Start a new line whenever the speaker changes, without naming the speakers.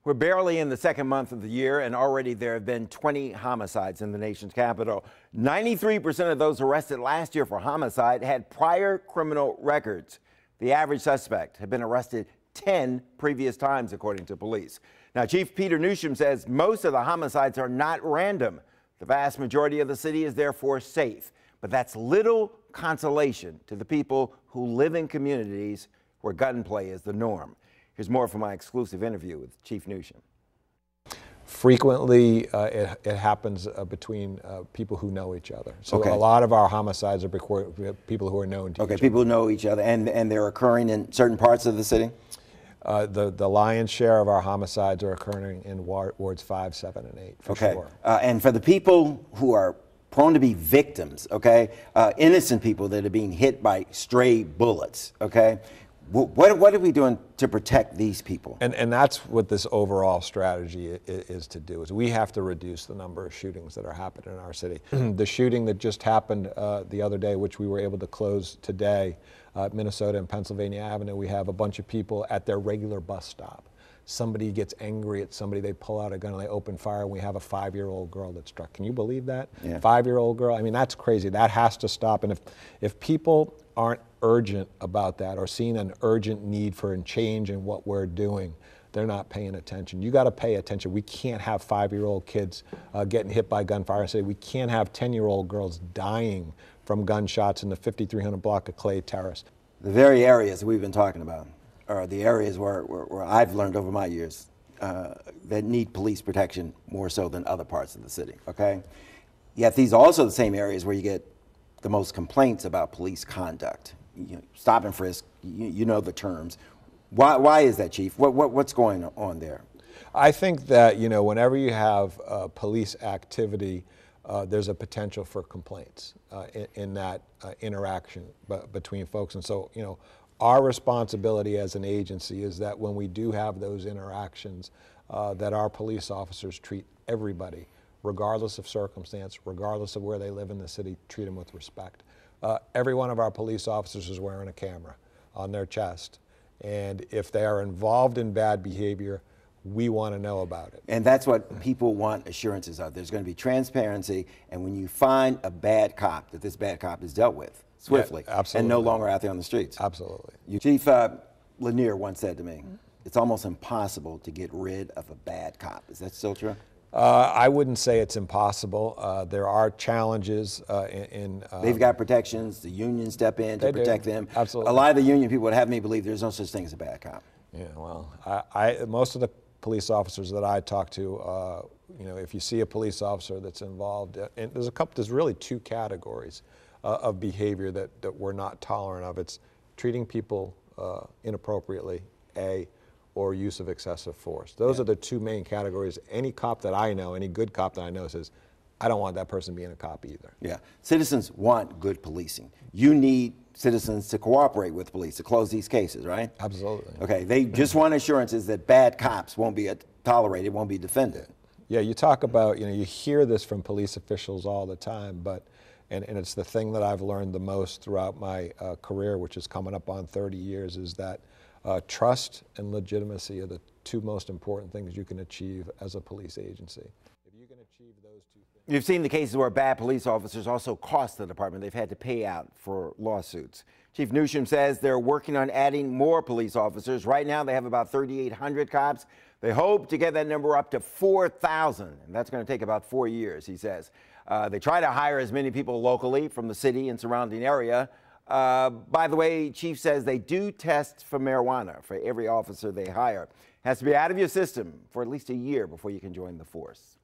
We're barely in the second month of the year, and already there have been 20 homicides in the nation's capital. 93% of those arrested last year for homicide had prior criminal records. The average suspect had been arrested 10 previous times, according to police. Now, Chief Peter Newsham says most of the homicides are not random. The vast majority of the city is therefore safe. But that's little consolation to the people who live in communities where gunplay is the norm. Here's more from my exclusive interview with Chief Newsham.
Frequently, it happens between people who know each other. So
Okay.
a lot of our homicides are people who are known to each other.
People who know each other, and they're occurring in certain parts of the city?
The lion's share of our homicides are occurring in wards 5, 7, and 8, for sure.
And for the people who are prone to be victims, innocent people that are being hit by stray bullets, what are we doing to protect these people?
And that's what this overall strategy is to do, is we have to reduce the number of shootings that are happening in our city. The shooting that just happened the other day, which we were able to close today, Minnesota and Pennsylvania Avenue, we have a bunch of people at their regular bus stop. Somebody gets angry at somebody, they pull out a gun and they open fire, and we have a 5-year-old girl that's struck. Can you believe that?
Yeah.
5-year-old girl, I mean, that's crazy. That has to stop. And if people aren't urgent about that or seeing an urgent need for a change in what we're doing, they're not paying attention. You got to pay attention. We can't have 5-year-old kids getting hit by gunfire. We can't have 10-year-old girls dying from gunshots in the 5300 block of Clay Terrace.
The very areas we've been talking about are the areas where I've learned over my years that need police protection more so than other parts of the city, Yet these are also the same areas where you get the most complaints about police conduct. Stop and frisk, you know the terms. Why is that, Chief? What's going on there?
I think that, whenever you have police activity, there's a potential for complaints in that interaction between folks. And so, our responsibility as an agency is that when we do have those interactions, that our police officers treat everybody, regardless of circumstance, regardless of where they live in the city, treat them with respect. Every one of our police officers is wearing a camera on their chest. And if they are involved in bad behavior, we want to know about it.
And that's what people want assurances of. There's going to be transparency, and when you find a bad cop, that this bad cop is dealt with swiftly, and no longer out there on the streets.
Absolutely.
Chief Lanier once said to me, it's almost impossible to get rid of a bad cop. Is that still true?
I wouldn't say it's impossible. There are challenges
They've got protections. The unions step in to protect them.
Absolutely.
A lot of the union people would have me believe there's no such thing as a bad cop.
Yeah, well, most of the police officers that I talk to, if you see a police officer that's involved, and there's really two categories of behavior that we're not tolerant of. It's treating people inappropriately, or use of excessive force. Those are the two main categories. Any cop that I know, any good cop that I know says, I don't want that person being a cop either.
Yeah, citizens want good policing. You need citizens to cooperate with police to close these cases, right?
Absolutely.
Okay, they just want assurances that bad cops won't be tolerated, won't be defended.
Yeah, you talk about, you hear this from police officials all the time, and it's the thing that I've learned the most throughout my career, which is coming up on 30 years, is that trust and legitimacy are the two most important things you can achieve as a police agency. If you can achieve those two things.
You've seen the cases where bad police officers also cost the department. They've had to pay out for lawsuits. Chief Newsham says they're working on adding more police officers. Right now they have about 3,800 cops. They hope to get that number up to 4,000, and that's going to take about 4 years, he says. They try to hire as many people locally from the city and surrounding area. By the way, Chief says they do test for marijuana for every officer they hire. Has to be out of your system for at least a year before you can join the force.